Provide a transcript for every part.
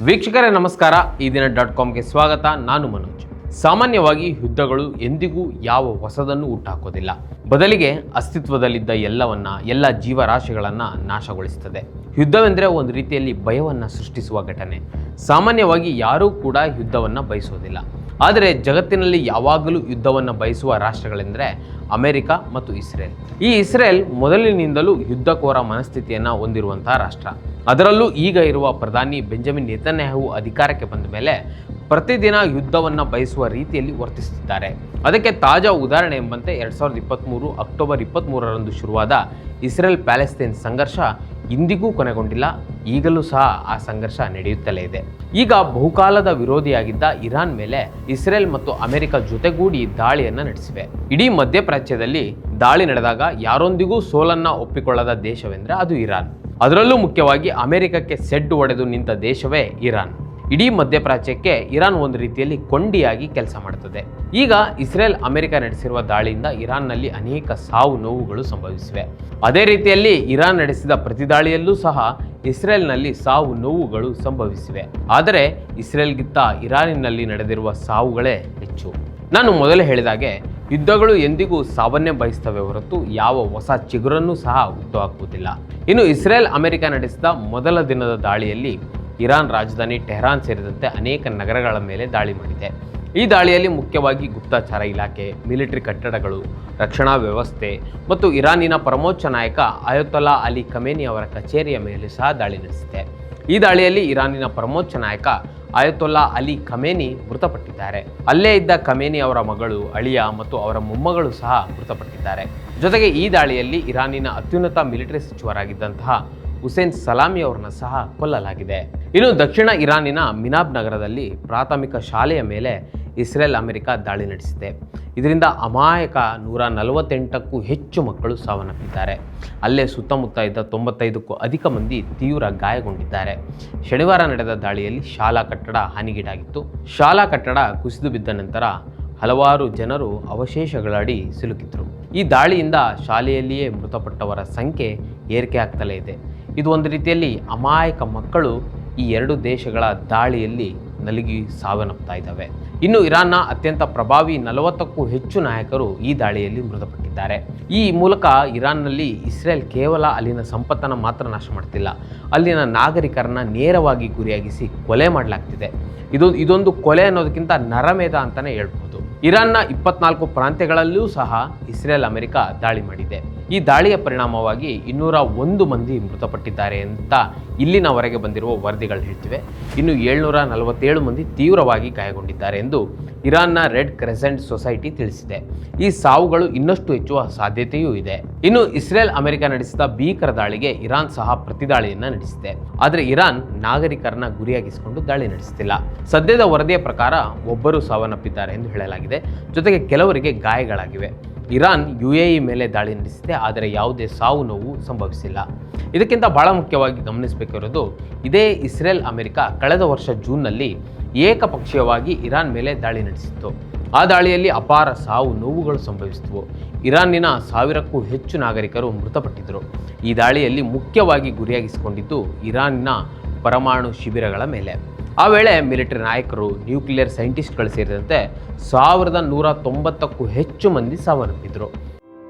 ವೀಕ್ಷಕರೇ ನಮಸ್ಕಾರ. ಈ ದಿನ .comಗೆ ಸ್ವಾಗತ. ನಾನು ಮನೋಜ್. ಸಾಮಾನ್ಯವಾಗಿ ಯುದ್ಧಗಳು ಎಂದಿಗೂ ಯಾವ ಹೊಸದನ್ನು ಹುಟ್ಟಾಕೋದಿಲ್ಲ. ಬದಲಿಗೆ ಅಸ್ತಿತ್ವದಲ್ಲಿದ್ದ ಎಲ್ಲ ಜೀವರಾಶಿಗಳನ್ನು ನಾಶಗೊಳಿಸುತ್ತದೆ. ಯುದ್ಧವೆಂದರೆ ಒಂದು ರೀತಿಯಲ್ಲಿ ಭಯವನ್ನು ಸೃಷ್ಟಿಸುವ ಘಟನೆ. ಸಾಮಾನ್ಯವಾಗಿ ಯಾರೂ ಕೂಡ ಯುದ್ಧವನ್ನು ಬಯಸೋದಿಲ್ಲ. ಆದರೆ ಜಗತ್ತಿನಲ್ಲಿ ಯಾವಾಗಲೂ ಯುದ್ಧವನ್ನು ಬಯಸುವ ರಾಷ್ಟ್ರಗಳೆಂದರೆ ಅಮೆರಿಕ ಮತ್ತು ಇಸ್ರೇಲ್. ಈ ಇಸ್ರೇಲ್ ಮೊದಲಿನಿಂದಲೂ ಯುದ್ಧಕೋರ ಮನಸ್ಥಿತಿಯನ್ನು ಹೊಂದಿರುವಂತಹ ರಾಷ್ಟ್ರ. ಅದರಲ್ಲೂ ಈಗ ಇರುವ ಪ್ರಧಾನಿ ಬೆಂಜಮಿನ್ ನೆತನ್ಯಾಹು ಅಧಿಕಾರಕ್ಕೆ ಬಂದ ಮೇಲೆ ಪ್ರತಿದಿನ ಯುದ್ಧವನ್ನು ಬಯಸುವ ರೀತಿಯಲ್ಲಿ ವರ್ತಿಸುತ್ತಿದ್ದಾರೆ. ಅದಕ್ಕೆ ತಾಜಾ ಉದಾಹರಣೆ ಎಂಬಂತೆ 2023 ಅಕ್ಟೋಬರ್ 23ರಂದು ಶುರುವಾದ ಇಸ್ರೇಲ್ ಪ್ಯಾಲೆಸ್ತೈನ್ ಸಂಘರ್ಷ ಇಂದಿಗೂ ಕೊನೆಗೊಂಡಿಲ್ಲ. ಈಗಲೂ ಸಹ ಆ ಸಂಘರ್ಷ ನಡೆಯುತ್ತಲೇ ಇದೆ. ಈಗ ಬಹುಕಾಲದ ವಿರೋಧಿಯಾಗಿದ್ದ ಇರಾನ್ ಮೇಲೆ ಇಸ್ರೇಲ್ ಮತ್ತು ಅಮೆರಿಕ ಜೊತೆಗೂಡಿ ದಾಳಿಯನ್ನು ನಡೆಸಿವೆ. ಇಡೀ ಮಧ್ಯಪ್ರಾಚ್ಯದಲ್ಲಿ ದಾಳಿ ನಡೆದಾಗ ಯಾರೊಂದಿಗೂ ಸೋಲನ್ನ ಒಪ್ಪಿಕೊಳ್ಳದ ದೇಶವೆಂದರೆ ಅದು ಇರಾನ್. ಅದರಲ್ಲೂ ಮುಖ್ಯವಾಗಿ ಅಮೆರಿಕಕ್ಕೆ ಸೆಡ್ಡು ಹೊಡೆದು ನಿಂತ ದೇಶವೇ ಇರಾನ್. ಇಡೀ ಮಧ್ಯಪ್ರಾಚ್ಯಕ್ಕೆ ಇರಾನ್ ಒಂದು ರೀತಿಯಲ್ಲಿ ಕೊಂಡಿಯಾಗಿ ಕೆಲಸ ಮಾಡುತ್ತದೆ. ಈಗ ಇಸ್ರೇಲ್ ಅಮೆರಿಕ ನಡೆಸಿರುವ ದಾಳಿಯಿಂದ ಇರಾನ್ನಲ್ಲಿ ಅನೇಕ ಸಾವು ನೋವುಗಳು ಸಂಭವಿಸಿವೆ. ಅದೇ ರೀತಿಯಲ್ಲಿ ಇರಾನ್ ನಡೆಸಿದ ಪ್ರತಿದಾಳಿಯಲ್ಲೂ ಸಹ ಇಸ್ರೇಲ್ನಲ್ಲಿ ಸಾವು ನೋವುಗಳು ಸಂಭವಿಸಿವೆ. ಆದರೆ ಇಸ್ರೇಲ್ಗಿಂತ ಇರಾನಿನಲ್ಲಿ ನಡೆದಿರುವ ಸಾವುಗಳೇ ಹೆಚ್ಚು. ನಾನು ಮೊದಲೇ ಹೇಳಿದಾಗೆ ಯುದ್ಧಗಳು ಎಂದಿಗೂ ಸಾವನ್ನೇ ಬಯಸ್ತವೆ ಹೊರತು ಯಾವ ಹೊಸ ಚಿಗುರನ್ನೂ ಸಹ ಹುಟ್ಟುಹಾಕುವುದಿಲ್ಲ. ಇನ್ನು ಇಸ್ರೇಲ್ ಅಮೆರಿಕ ನಡೆಸಿದ ಮೊದಲ ದಿನದ ದಾಳಿಯಲ್ಲಿ ಇರಾನ್ ರಾಜಧಾನಿ ಟೆಹರಾನ್ ಸೇರಿದಂತೆ ಅನೇಕ ನಗರಗಳ ಮೇಲೆ ದಾಳಿ ಮಾಡಿದೆ. ಈ ದಾಳಿಯಲ್ಲಿ ಮುಖ್ಯವಾಗಿ ಗುಪ್ತಚರ ಇಲಾಖೆ, ಮಿಲಿಟರಿ ಕಟ್ಟಡಗಳು, ರಕ್ಷಣಾ ವ್ಯವಸ್ಥೆ ಮತ್ತು ಇರಾನಿನ ಪರಮೋಚ್ಚ ನಾಯಕ ಅಯತೊಲ್ಲಾ ಅಲಿ ಖಮೇನಿ ಅವರ ಕಚೇರಿಯ ಮೇಲೆ ಸಹ ದಾಳಿ ನಡೆಸಿದೆ. ಈ ದಾಳಿಯಲ್ಲಿ ಇರಾನಿನ ಪರಮೋಚ್ಚ ನಾಯಕ ಅಯತೊಲ್ಲಾ ಅಲಿ ಖಮೇನಿ ಮೃತಪಟ್ಟಿದ್ದಾರೆ. ಅಲ್ಲೇ ಇದ್ದ ಖಮೇನಿ ಅವರ ಮಗಳು, ಅಳಿಯ ಮತ್ತು ಅವರ ಮೊಮ್ಮಗಳು ಸಹ ಮೃತಪಟ್ಟಿದ್ದಾರೆ. ಜೊತೆಗೆ ಈ ದಾಳಿಯಲ್ಲಿ ಇರಾನಿನ ಅತ್ಯುನ್ನತ ಮಿಲಿಟರಿ ಸಚಿವರಾಗಿದ್ದಂತಹ ಹುಸೇನ್ ಸಲಾಮಿ ಅವರನ್ನ ಸಹ ಕೊಲ್ಲಲಾಗಿದೆ. ಇನ್ನು ದಕ್ಷಿಣ ಇರಾನಿನ ಮಿನಾಬ್ ನಗರದಲ್ಲಿ ಪ್ರಾಥಮಿಕ ಶಾಲೆಯ ಮೇಲೆ ಇಸ್ರೇಲ್ ಅಮೆರಿಕ ದಾಳಿ ನಡೆಸಿದೆ. ಇದರಿಂದ ಅಮಾಯಕ 148ಕ್ಕೂ ಹೆಚ್ಚು ಮಕ್ಕಳು ಸಾವನ್ನಪ್ಪಿದ್ದಾರೆ. ಅಲ್ಲೇ ಸುತ್ತಮುತ್ತ ಇದ್ದ 95ಕ್ಕೂ ಅಧಿಕ ಮಂದಿ ತೀವ್ರ ಗಾಯಗೊಂಡಿದ್ದಾರೆ. ಶನಿವಾರ ನಡೆದ ದಾಳಿಯಲ್ಲಿ ಶಾಲಾ ಕಟ್ಟಡ ಹಾನಿಗೀಡಾಗಿತ್ತು. ಶಾಲಾ ಕಟ್ಟಡ ಕುಸಿದು ಬಿದ್ದ ನಂತರ ಹಲವಾರು ಜನರು ಅವಶೇಷಗಳಡಿ ಸಿಲುಕಿದ್ರು. ಈ ದಾಳಿಯಿಂದ ಶಾಲೆಯಲ್ಲಿಯೇ ಮೃತಪಟ್ಟವರ ಸಂಖ್ಯೆ ಏರಿಕೆ ಆಗ್ತಲೇ ಇದೆ. ಇದು ಒಂದು ರೀತಿಯಲ್ಲಿ ಅಮಾಯಕ ಮಕ್ಕಳು ಈ ಎರಡು ದೇಶಗಳ ದಾಳಿಯಲ್ಲಿ ನಲುಗಿ ಸಾವನ್ನಪ್ತಾ ಇದ್ದಾವೆ. ಇನ್ನು ಇರಾನ್ನ ಅತ್ಯಂತ ಪ್ರಭಾವಿ 40ಕ್ಕೂ ಹೆಚ್ಚು ನಾಯಕರು ಈ ದಾಳಿಯಲ್ಲಿ ಮೃತಪಟ್ಟಿದ್ದಾರೆ. ಈ ಮೂಲಕ ಇರಾನ್ನಲ್ಲಿ ಇಸ್ರೇಲ್ ಕೇವಲ ಅಲ್ಲಿನ ಸಂಪತ್ತನ್ನು ಮಾತ್ರ ನಾಶ ಮಾಡ್ತಿಲ್ಲ, ಅಲ್ಲಿನ ನಾಗರಿಕರನ್ನ ನೇರವಾಗಿ ಗುರಿಯಾಗಿಸಿ ಕೊಲೆ ಮಾಡಲಾಗ್ತಿದೆ. ಇದೊಂದು ಕೊಲೆ ಅನ್ನೋದಕ್ಕಿಂತ ನರಮೇಧ ಅಂತಲೇ ಹೇಳ್ಬೋದು. ಇರಾನ್ನ 24 ಪ್ರಾಂತ್ಯಗಳಲ್ಲೂ ಸಹ ಇಸ್ರೇಲ್ ಅಮೆರಿಕ ದಾಳಿ ಮಾಡಿದೆ. ಈ ದಾಳಿಯ ಪರಿಣಾಮವಾಗಿ 201 ಮಂದಿ ಮೃತಪಟ್ಟಿದ್ದಾರೆ ಅಂತ ಇಲ್ಲಿನವರೆಗೆ ಬಂದಿರುವ ವರದಿಗಳು ಹೇಳ್ತಿವೆ. ಇನ್ನು 747 ಮಂದಿ ತೀವ್ರವಾಗಿ ಗಾಯಗೊಂಡಿದ್ದಾರೆ ಎಂದು ಇರಾನ್ನ ರೆಡ್ ಕ್ರೆಸೆಂಟ್ ಸೊಸೈಟಿ ತಿಳಿಸಿದೆ. ಈ ಸಾವುಗಳು ಇನ್ನಷ್ಟು ಹೆಚ್ಚುವ ಸಾಧ್ಯತೆಯೂ ಇದೆ. ಇನ್ನು ಇಸ್ರೇಲ್ ಅಮೆರಿಕ ನಡೆಸಿದ ಭೀಕರ ದಾಳಿಗೆ ಇರಾನ್ ಸಹ ಪ್ರತಿದಾಳಿಯನ್ನ ನಡೆಸಿದೆ. ಆದರೆ ಇರಾನ್ ನಾಗರಿಕರನ್ನ ಗುರಿಯಾಗಿಸಿಕೊಂಡು ದಾಳಿ ನಡೆಸುತ್ತಿಲ್ಲ. ಸದ್ಯದ ವರದಿಯ ಪ್ರಕಾರ ಒಬ್ಬರು ಸಾವನ್ನಪ್ಪಿದ್ದಾರೆ ಎಂದು ಹೇಳಲಾಗಿದೆ. ಜೊತೆಗೆ ಕೆಲವರಿಗೆ ಗಾಯಗಳಾಗಿವೆ. ಇರಾನ್ UAE ಮೇಲೆ ದಾಳಿ ನಡೆಸಿದೆ, ಆದರೆ ಯಾವುದೇ ಸಾವು ನೋವು ಸಂಭವಿಸಿಲ್ಲ. ಇದಕ್ಕಿಂತ ಬಹಳ ಮುಖ್ಯವಾಗಿ ಗಮನಿಸಬೇಕಿರೋದು, ಇದೇ ಇಸ್ರೇಲ್ ಅಮೆರಿಕ ಕಳೆದ ವರ್ಷ ಜೂನ್ನಲ್ಲಿ ಏಕಪಕ್ಷೀಯವಾಗಿ ಇರಾನ್ ಮೇಲೆ ದಾಳಿ ನಡೆಸಿತ್ತು. ಆ ದಾಳಿಯಲ್ಲಿ ಅಪಾರ ಸಾವು ನೋವುಗಳು ಸಂಭವಿಸಿದವು. ಇರಾನಿನ 1000ಕ್ಕೂ ಹೆಚ್ಚು ನಾಗರಿಕರು ಮೃತಪಟ್ಟಿದ್ದರು. ಈ ದಾಳಿಯಲ್ಲಿ ಮುಖ್ಯವಾಗಿ ಗುರಿಯಾಗಿಸಿಕೊಂಡಿದ್ದು ಇರಾನಿನ ಪರಮಾಣು ಶಿಬಿರಗಳ ಮೇಲೆ. ಆ ವೇಳೆ ಮಿಲಿಟರಿ ನಾಯಕರು, ನ್ಯೂಕ್ಲಿಯರ್ ಸೈಂಟಿಸ್ಟ್ಗಳು ಸೇರಿದಂತೆ 1190ಕ್ಕೂ ಹೆಚ್ಚು ಮಂದಿ ಸಾವನ್ನಪ್ಪಿದ್ರು.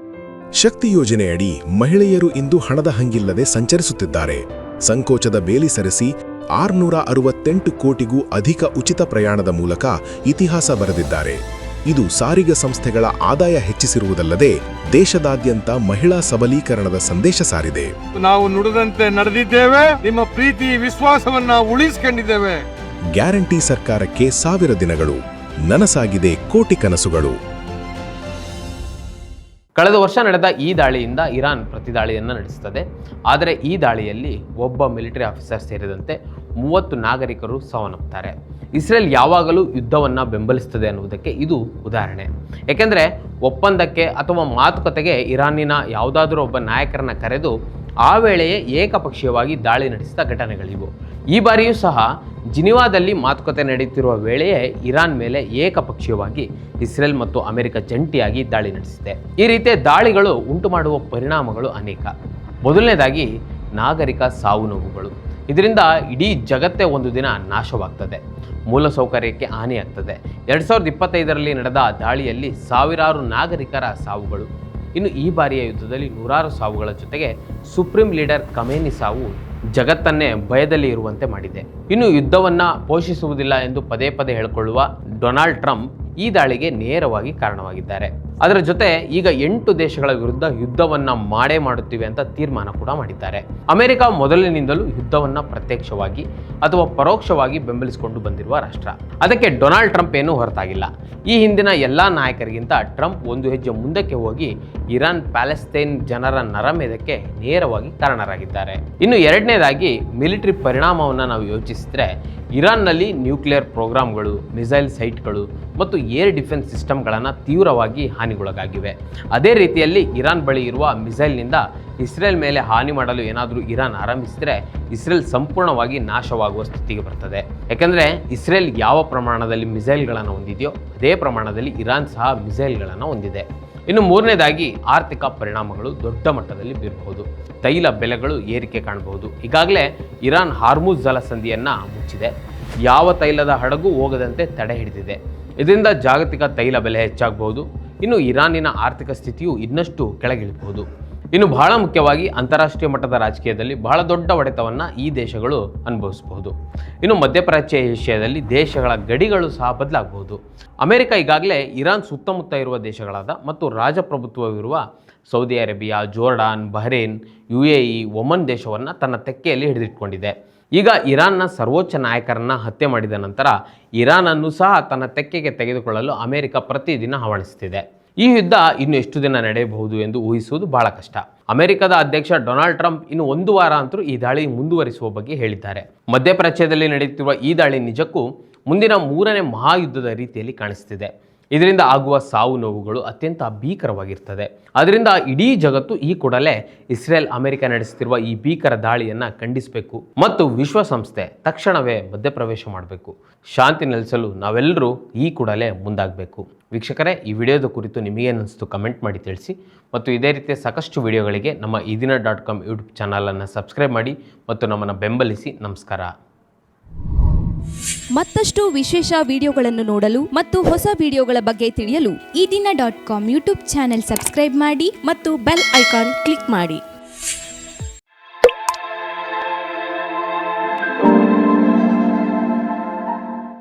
ಶಕ್ತಿ ಯೋಜನೆಯಡಿ ಮಹಿಳೆಯರು ಇಂದು ಹಣದ ಹಂಗಿಲ್ಲದೆ ಸಂಚರಿಸುತ್ತಿದ್ದಾರೆ. ಸಂಕೋಚದ ಬೇಲಿ ಸರಿಸಿ 668 ಕೋಟಿಗೂ ಅಧಿಕ ಉಚಿತ ಪ್ರಯಾಣದ ಮೂಲಕ ಇತಿಹಾಸ ಬರೆದಿದ್ದಾರೆ. ಇದು ಸಾರಿಗೆ ಸಂಸ್ಥೆಗಳ ಆದಾಯ ಹೆಚ್ಚಿಸಿರುವುದಲ್ಲದೆ ದೇಶದಾದ್ಯಂತ ಮಹಿಳಾ ಸಬಲೀಕರಣದ ಸಂದೇಶ ಸಾರಿದೆ. ನಾವು ನುಡಿದಂತೆ ನಡೆದಿದ್ದೇವೆ, ನಿಮ್ಮ ಪ್ರೀತಿ ವಿಶ್ವಾಸವನ್ನ ಉಳಿಸಿಕೊಂಡಿದ್ದೇವೆ. ಗ್ಯಾರಂಟಿ ಸರ್ಕಾರಕ್ಕೆ 1000 ದಿನಗಳು, ನನಸಾಗಿದೆ ಕೋಟಿ ಕನಸುಗಳು. ಕಳೆದ ವರ್ಷ ನಡೆದ ಈ ದಾಳಿಯಿಂದ ಇರಾನ್ ಪ್ರತಿದಾಳಿಯನ್ನು ನಡೆಸುತ್ತದೆ. ಆದರೆ ಈ ದಾಳಿಯಲ್ಲಿ ಒಬ್ಬ ಮಿಲಿಟರಿ ಆಫೀಸರ್ ಸೇರಿದಂತೆ 30 ನಾಗರಿಕರು ಸಾವನ್ನಪ್ಪುತ್ತಾರೆ. ಇಸ್ರೇಲ್ ಯಾವಾಗಲೂ ಯುದ್ಧವನ್ನು ಬೆಂಬಲಿಸುತ್ತದೆ ಅನ್ನುವುದಕ್ಕೆ ಇದು ಉದಾಹರಣೆ. ಏಕೆಂದರೆ ಒಪ್ಪಂದಕ್ಕೆ ಅಥವಾ ಮಾತುಕತೆಗೆ ಇರಾನಿನ ಯಾವುದಾದರೂ ಒಬ್ಬ ನಾಯಕರನ್ನ ಕರೆದು ಆ ವೇಳೆಯೇ ಏಕಪಕ್ಷೀಯವಾಗಿ ದಾಳಿ ನಡೆಸಿದ ಘಟನೆಗಳಿವು. ಈ ಬಾರಿಯೂ ಸಹ ಜಿನಿವಾದಲ್ಲಿ ಮಾತುಕತೆ ನಡೆಯುತ್ತಿರುವ ವೇಳೆಯೇ ಇರಾನ್ ಮೇಲೆ ಏಕಪಕ್ಷೀಯವಾಗಿ ಇಸ್ರೇಲ್ ಮತ್ತು ಅಮೆರಿಕ ಜಂಟಿಯಾಗಿ ದಾಳಿ ನಡೆಸಿದೆ. ಈ ರೀತಿಯ ದಾಳಿಗಳು ಉಂಟು ಮಾಡುವ ಪರಿಣಾಮಗಳು ಅನೇಕ. ಮೊದಲನೇದಾಗಿ ನಾಗರಿಕ ಸಾವು ನೋವುಗಳು. ಇದರಿಂದ ಇಡೀ ಜಗತ್ತೇ ಒಂದು ದಿನ ನಾಶವಾಗ್ತದೆ, ಮೂಲಸೌಕರ್ಯಕ್ಕೆ ಹಾನಿಯಾಗ್ತದೆ. 2025ರಲ್ಲಿ ನಡೆದ ದಾಳಿಯಲ್ಲಿ ಸಾವಿರಾರು ನಾಗರಿಕರ ಸಾವುಗಳು, ಇನ್ನು ಈ ಬಾರಿಯ ಯುದ್ಧದಲ್ಲಿ ನೂರಾರು ಸಾವುಗಳ ಜೊತೆಗೆ ಸುಪ್ರೀಂ ಲೀಡರ್ ಖಮೇನಿ ಸಾವು ಜಗತ್ತನ್ನೇ ಭಯದಲ್ಲಿ ಇರುವಂತೆ ಮಾಡಿದೆ. ಇನ್ನು ಯುದ್ಧವನ್ನ ಪೋಷಿಸುವುದಿಲ್ಲ ಎಂದು ಪದೇ ಪದೇ ಹೇಳಿಕೊಳ್ಳುವ ಡೊನಾಲ್ಡ್ ಟ್ರಂಪ್ ಈ ದಾಳಿಗೆ ನೇರವಾಗಿ ಕಾರಣವಾಗಿದ್ದಾರೆ. ಅದರ ಜೊತೆ ಈಗ 8 ದೇಶಗಳ ವಿರುದ್ಧ ಯುದ್ಧವನ್ನ ಮಾಡುತ್ತೀವಿ ಅಂತ ತೀರ್ಮಾನ ಕೂಡ ಮಾಡಿದ್ದಾರೆ. ಅಮೆರಿಕ ಮೊದಲಿನಿಂದಲೂ ಯುದ್ಧವನ್ನ ಪ್ರತ್ಯಕ್ಷವಾಗಿ ಅಥವಾ ಪರೋಕ್ಷವಾಗಿ ಬೆಂಬಲಿಸಿಕೊಂಡು ಬಂದಿರುವ ರಾಷ್ಟ್ರ. ಅದಕ್ಕೆ ಡೊನಾಲ್ಡ್ ಟ್ರಂಪ್ ಏನೂ ಹೊರತಾಗಿಲ್ಲ. ಈ ಹಿಂದಿನ ಎಲ್ಲಾ ನಾಯಕರಿಗಿಂತ ಟ್ರಂಪ್ ಒಂದು ಹೆಜ್ಜೆ ಮುಂದಕ್ಕೆ ಹೋಗಿ ಇರಾನ್ ಪ್ಯಾಲೆಸ್ತೈನ್ ಜನರ ನರಮೇಧಕ್ಕೆ ನೇರವಾಗಿ ಕಾರಣರಾಗಿದ್ದಾರೆ. ಇನ್ನು ಎರಡನೇದಾಗಿ ಮಿಲಿಟರಿ ಪರಿಣಾಮವನ್ನು ನಾವು ಯೋಚಿಸಿದ್ರೆ, ಇರಾನ್ನಲ್ಲಿ ನ್ಯೂಕ್ಲಿಯರ್ ಪ್ರೋಗ್ರಾಂಗಳು, ಮಿಸೈಲ್ ಸೈಟ್ಗಳು ಮತ್ತು ಏರ್ ಡಿಫೆನ್ಸ್ ಸಿಸ್ಟಮ್ಗಳನ್ನು ತೀವ್ರವಾಗಿ ಹಾನಿಗೊಳಗಾಗಿವೆ. ಅದೇ ರೀತಿಯಲ್ಲಿ ಇರಾನ್ ಬಳಿ ಇರುವ ಮಿಸೈಲ್ನಿಂದ ಇಸ್ರೇಲ್ ಮೇಲೆ ಹಾನಿ ಮಾಡಲು ಏನಾದರೂ ಇರಾನ್ ಆರಂಭಿಸಿದರೆ ಇಸ್ರೇಲ್ ಸಂಪೂರ್ಣವಾಗಿ ನಾಶವಾಗುವ ಸ್ಥಿತಿಗೆ ಬರ್ತದೆ. ಯಾಕಂದರೆ ಇಸ್ರೇಲ್ ಯಾವ ಪ್ರಮಾಣದಲ್ಲಿ ಮಿಸೈಲ್ಗಳನ್ನು ಹೊಂದಿದೆಯೋ ಅದೇ ಪ್ರಮಾಣದಲ್ಲಿ ಇರಾನ್ ಸಹ ಮಿಸೈಲ್ಗಳನ್ನು ಹೊಂದಿದೆ. ಇನ್ನು ಮೂರನೇದಾಗಿ ಆರ್ಥಿಕ ಪರಿಣಾಮಗಳು ದೊಡ್ಡ ಮಟ್ಟದಲ್ಲಿ ಬೀರಬಹುದು. ತೈಲ ಬೆಲೆಗಳು ಏರಿಕೆ ಕಾಣಬಹುದು. ಈಗಾಗಲೇ ಇರಾನ್ ಹಾರ್ಮುಜ್ ಜಲಸಂಧಿಯನ್ನು ಮುಚ್ಚಿದೆ. ಯಾವ ತೈಲದ ಹಡಗು ಹೋಗದಂತೆ ತಡೆ ಹಿಡಿದಿದೆ. ಇದರಿಂದ ಜಾಗತಿಕ ತೈಲ ಬೆಲೆ ಹೆಚ್ಚಾಗಬಹುದು. ಇನ್ನು ಇರಾನಿನ ಆರ್ಥಿಕ ಸ್ಥಿತಿಯು ಇನ್ನಷ್ಟು ಕೆಳಗಿಳಿಬಹುದು. ಇನ್ನು ಬಹಳ ಮುಖ್ಯವಾಗಿ ಅಂತಾರಾಷ್ಟ್ರೀಯ ಮಟ್ಟದ ರಾಜಕೀಯದಲ್ಲಿ ಬಹಳ ದೊಡ್ಡ ಹೊಡೆತವನ್ನು ಈ ದೇಶಗಳು ಅನುಭವಿಸಬಹುದು. ಇನ್ನು ಮಧ್ಯಪ್ರಾಚ್ಯ ಏಷ್ಯಾದಲ್ಲಿ ದೇಶಗಳ ಗಡಿಗಳು ಸಹ ಬದಲಾಗಬಹುದು. ಅಮೆರಿಕ ಈಗಾಗಲೇ ಇರಾನ್ ಸುತ್ತಮುತ್ತ ಇರುವ ದೇಶಗಳಾದ ಮತ್ತು ರಾಜಪ್ರಭುತ್ವವಿರುವ Saudi Arabia, Jordan, Bahrain, UAE, Oman ದೇಶವನ್ನು ತನ್ನ ತೆಕ್ಕೆಯಲ್ಲಿ ಹಿಡಿದಿಟ್ಕೊಂಡಿದೆ. ಈಗ ಇರಾನ್ನ ಸರ್ವೋಚ್ಚ ನಾಯಕರನ್ನ ಹತ್ಯೆ ಮಾಡಿದ ನಂತರ ಇರಾನನ್ನು ಸಹ ತನ್ನ ತೆಕ್ಕೆಗೆ ತೆಗೆದುಕೊಳ್ಳಲು ಅಮೆರಿಕ ಪ್ರತಿದಿನ ಹವಣಿಸುತ್ತಿದೆ. ಈ ಯುದ್ಧ ಇನ್ನು ಎಷ್ಟು ದಿನ ನಡೆಯಬಹುದು ಎಂದು ಊಹಿಸುವುದು ಬಹಳ ಕಷ್ಟ. ಅಮೆರಿಕದ ಅಧ್ಯಕ್ಷ ಡೊನಾಲ್ಡ್ ಟ್ರಂಪ್ ಇನ್ನು 1 ವಾರ ಅಂತರೂ ಈ ದಾಳಿ ಮುಂದುವರಿಸುವ ಬಗ್ಗೆ ಹೇಳಿದ್ದಾರೆ. ಮಧ್ಯಪ್ರಾಚ್ಯದಲ್ಲಿ ನಡೆಯುತ್ತಿರುವ ಈ ದಾಳಿ ನಿಜಕ್ಕೂ ಮುಂದಿನ 3ನೇ ಮಹಾಯುದ್ಧದ ರೀತಿಯಲ್ಲಿ ಕಾಣಿಸುತ್ತಿದೆ. ಇದರಿಂದ ಆಗುವ ಸಾವು ನೋವುಗಳು ಅತ್ಯಂತ ಭೀಕರವಾಗಿರ್ತದೆ. ಅದರಿಂದ ಇಡೀ ಜಗತ್ತು ಈ ಕೂಡಲೇ ಇಸ್ರೇಲ್ ಅಮೆರಿಕ ನಡೆಸುತ್ತಿರುವ ಈ ಭೀಕರ ದಾಳಿಯನ್ನು ಖಂಡಿಸಬೇಕು ಮತ್ತು ವಿಶ್ವಸಂಸ್ಥೆ ತಕ್ಷಣವೇ ಮಧ್ಯಪ್ರವೇಶ ಮಾಡಬೇಕು. ಶಾಂತಿ ನೆಲೆಸಲು ನಾವೆಲ್ಲರೂ ಈ ಕೂಡಲೇ ಮುಂದಾಗಬೇಕು. ವೀಕ್ಷಕರೇ, ಈ ವಿಡಿಯೋದ ಕುರಿತು ನಿಮಗೇನಿಸ್ತು ಕಮೆಂಟ್ ಮಾಡಿ ತಿಳಿಸಿ ಮತ್ತು ಇದೇ ರೀತಿಯ ಸಾಕಷ್ಟು ವಿಡಿಯೋಗಳಿಗೆ ನಮ್ಮ ಇದೀನ.com ಯೂಟ್ಯೂಬ್ ಚಾನಲನ್ನು ಸಬ್ಸ್ಕ್ರೈಬ್ ಮಾಡಿ ಮತ್ತು ನಮ್ಮನ್ನು ಬೆಂಬಲಿಸಿ. ನಮಸ್ಕಾರ. ಮತ್ತಷ್ಟು ವಿಶೇಷ ವಿಡಿಯೋಗಳನ್ನು ನೋಡಲು ಮತ್ತು ಹೊಸ ವಿಡಿಯೋಗಳ ಬಗ್ಗೆ ತಿಳಿಯಲು ಇದೀನ.com ಯೂಟ್ಯೂಬ್ ಚಾನೆಲ್ ಸಬ್ಸ್ಕ್ರೈಬ್ ಮಾಡಿ ಮತ್ತು ಬೆಲ್ ಐಕಾನ್ ಕ್ಲಿಕ್ ಮಾಡಿ.